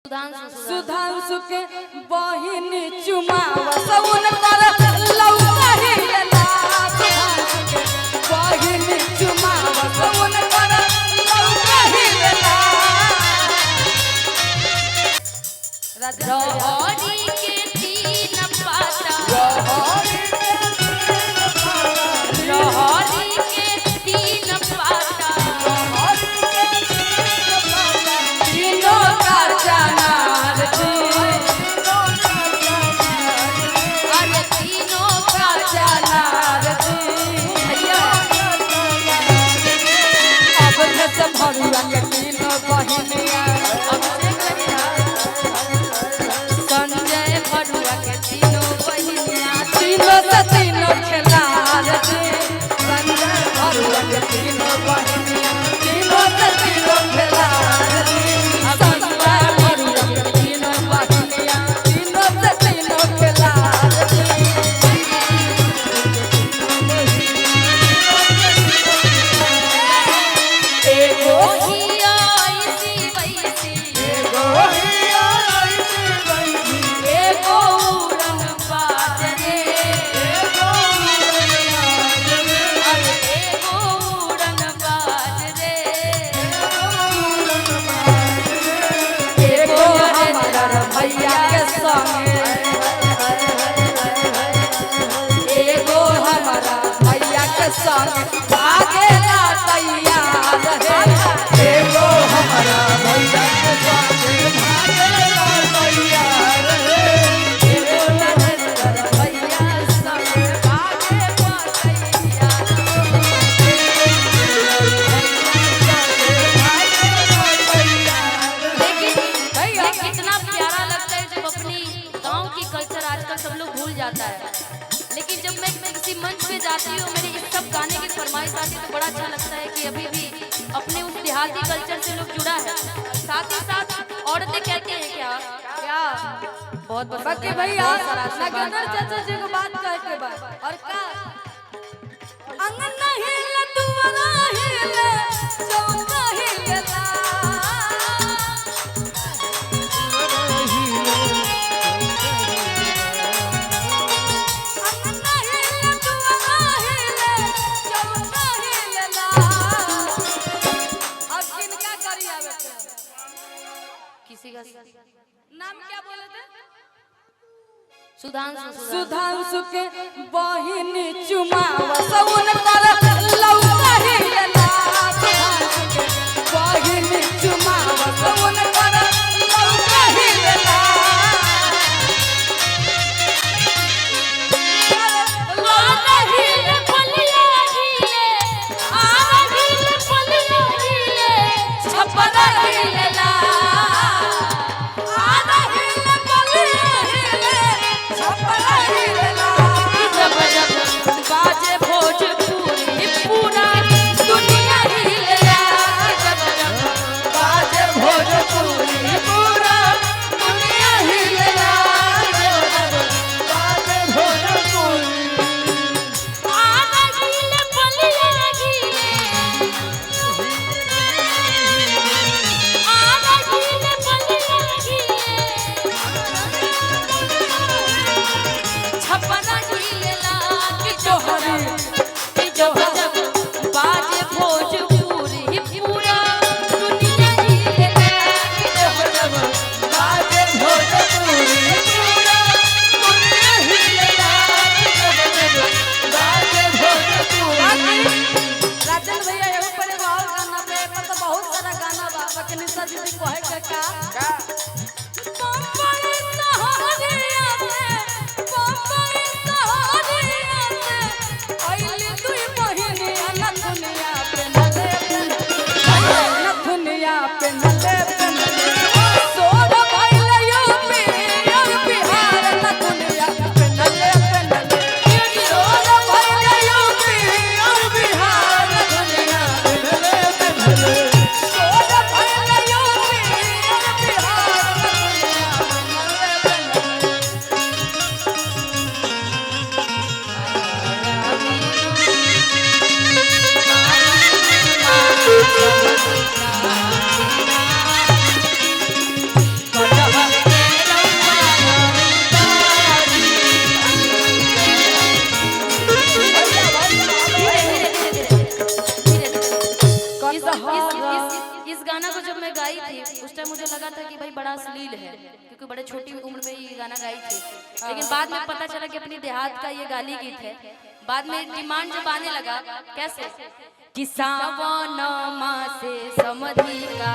सुधांशु के बहिन चुमावा सउन कर लौका हिलला सुधांशु के बहिन चुमावा सउन कर लौका हिलला रहरी के तीन पाता रहरी के तीन पाता तीनों का चनार अरे तीनों का चनार अब से भरुआ के तीनों बहिनिया संजय भरुआ के तीनों बहिनिया तीनों से तीनों खिलाड़ संजय भरुआ के तीनों बहिनिया तीनों से तीनों खिलाड़ संजय भरुआ के तीनों बहिनिया तीनों से तीनों खिलाड़ एगो हिया ऐसी वैसी एगो उड़न बाज रे अरे एगो उड़न बाज रे एगो हमारा भैया के संगे एगो हमारा भैया के संगे भागे ला तैयार है एगो हमारा भैया के संगे भागे ला तैयार है एगो नरेंद्र भैया संगे भागे ला तैयार लेकिन कितना प्यारा लगता है जब अपनी गांव की कल्चर आजकल सब लोग भूल जाता है। लेकिन जब मैं किसी मंच पे जाती हूँ मेरे इस सब गाने की फरमाइश आती है तो बड़ा अच्छा लगता है कि अभी भी अपने उस देहाती कल्चर से लोग जुड़ा है। साथ ही साथ औरतें कहती हैं क्या क्या बहुत बाकी भैया नगेंद्र चाचा जी को बात कह के बाद और का अंगना हिले दुआरा हिले चौका हिलेला अंगना हिले दुआरा हिले चौका हिलेला अब किनका करी आवे किसी का नाम क्या बोले थे सुधांशु के बहिन चुमावा सउन कर लौका हिलला सुधांशु के बहिन चुमावा सउन कर लौका हिलला आधा हिले पलिया हिले आधा हिले पलिया हिले छपरा हिलला आधा हिल बलिया हिले छपरा हिलला जब जब बाजे भोजपुरी पूरा दुनिया हिलला जब जब बाजे भोजपुरी कि भाई बड़ा अश्लील है, क्योंकि बड़े छोटी उम्र में ये गाना गाई थी। लेकिन बाद में पता चला कि अपनी देहात का ये गाली गीत है। बाद में डिमांड जब आने लगा, कैसे कि सावन मासे समधि का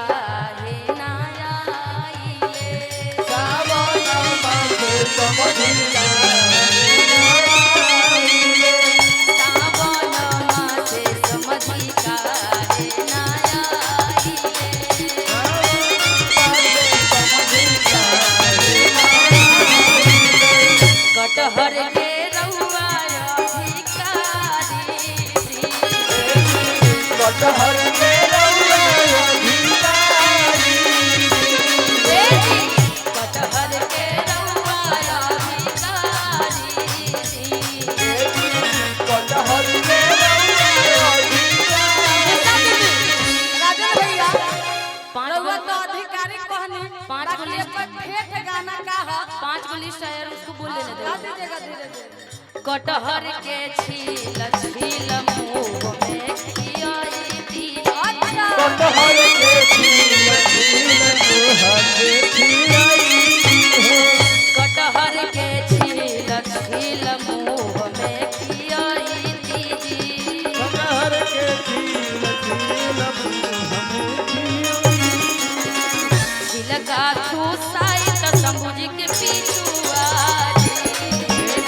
है नाया आइले, सावन मासे समधि का सावन मासे समधि का है नाया कटहर के रउआ भिखारी, कटहर के रउआ भिखारी, कटहर के रउआ भिखारी, कटहर के रउआ भिखारी। राजन भैया रउआ तो अधिकारी कहनी, पाँच गो बाकी लिस्ट- एकर ठेठ गाना का है? 5 गो लिस्ट है यार, उसको बोल लेने गा दे। दीजिएगा धीरे-धीरे। कटहर के छील छील मुंह में खियाई दी, कटहर के छील छील मुँह में खियाई हो। कटहर के छील छील मुंह में खियाई दीजी, कटहर के छील छील मुँह में खियाई। छिलका चूसाई त शंभू जी के पिछुआ जी,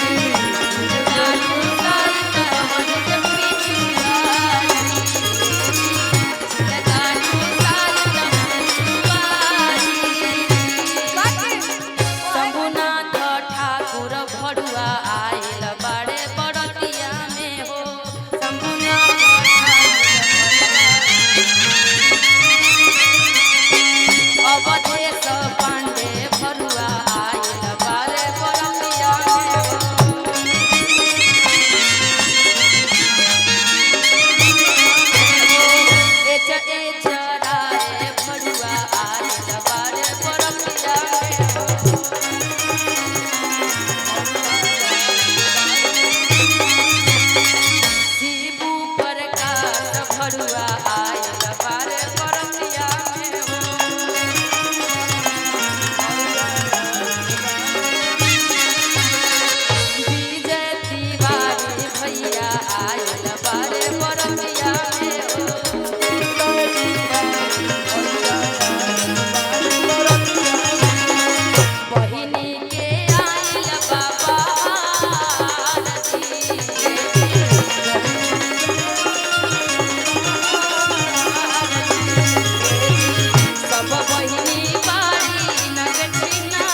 छिलका चूसाई त शंभू जी के पिछुआ जी, छिलका चूसाई त पिछुआ जी। शंभुनाथ ठाकुर भड़ुआ आइल बाड़े बड़तिया में हो, शंभुनाथ अवधेश पांडे भरुआ आइल बाड़े बड़तिया में हो, एच एच राय भरुआ आइल बाड़े बड़तिया में हो, शिबू प्रकाश भरुआ आइल बाड़े बड़तिया में हो, विजय तिवारी भैया आइल बाड़े बड़तिया में हो, बहिनी के आइल बाबा आरती, सब बहिनी बारी नगठिना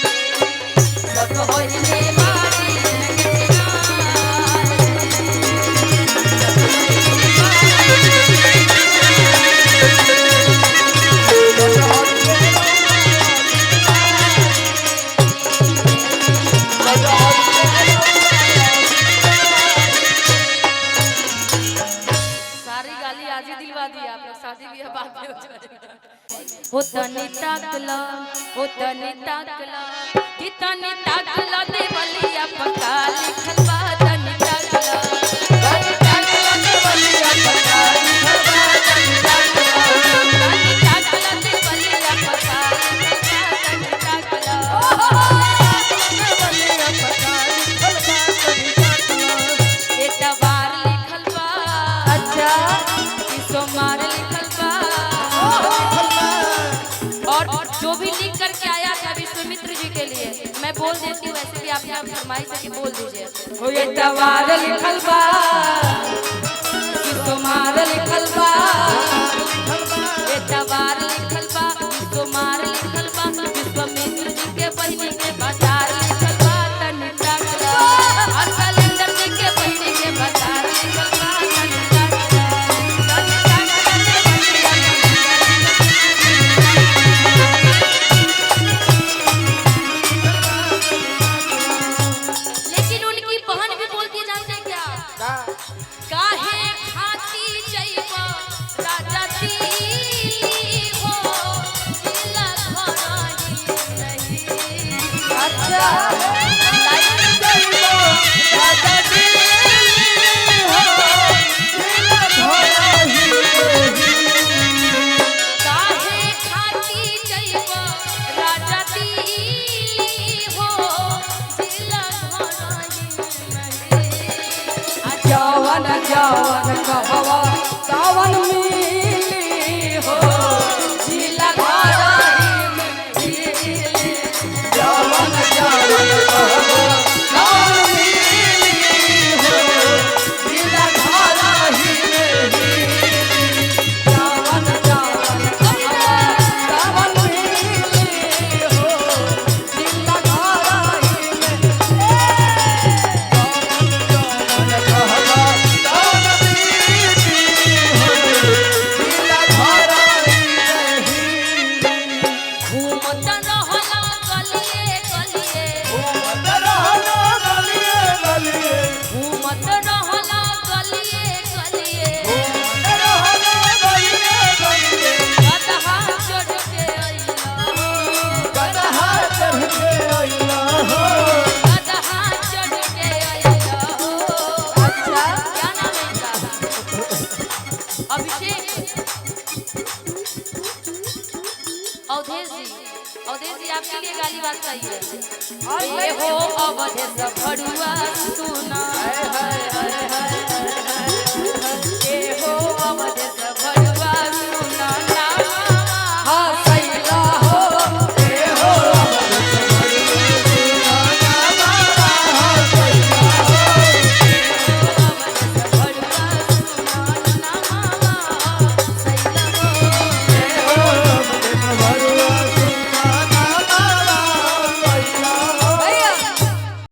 सब बहिनी बारी सारी गाली आज ही दिलवा दी आप लोग, शादी ब्याह बाद में हो जाएगा। हो तनी ताकला, हो तनी ताकला, कि तनी ताकला देवलिया पका लिखल बा, तनी ताकला, तनी ताकला देवलिया पका लिखल बा, तनी ताकला, तनी ताकला देवलिया पका लिखल बा, तनी ताकला, देवलिया पका लिखल बा, तनी ताकला। एतवार लिखल बा, अच्छा कि सोमवार लिखल बा, लिखल बा। और जो भी लिख करके आया था विश्वामित्र जी के लिए, मैं बोल देती हूँ, वैसे भी आप यहाँ फरमाइश है कि बोल दीजिए। हो ये तवार लिखल बा, कि सोमवार लिखल बा, एतवार लिखल बा, सोमवार लिखल बा, विश्वामित्र जी के बहिनी के बाजार लिखल बा, तनी ताकला, और कैलेंडर जी के बहिनी के बाजार लिखल बा, तनी ताकला, तनी ताकला देवलिया लेकिन उनकी बहन भी बोलती है, जानते हैं क्या? काहे खाती जइबो राजा दिल्ली हो, दिला घरही नहीं। अच्छा लाइन जइबो राजा दिल्ली हो, आपके लिए गाली बात का ही है। और ये हो अवधेश भड़ुआ सुना, हाय हाय हाय हाय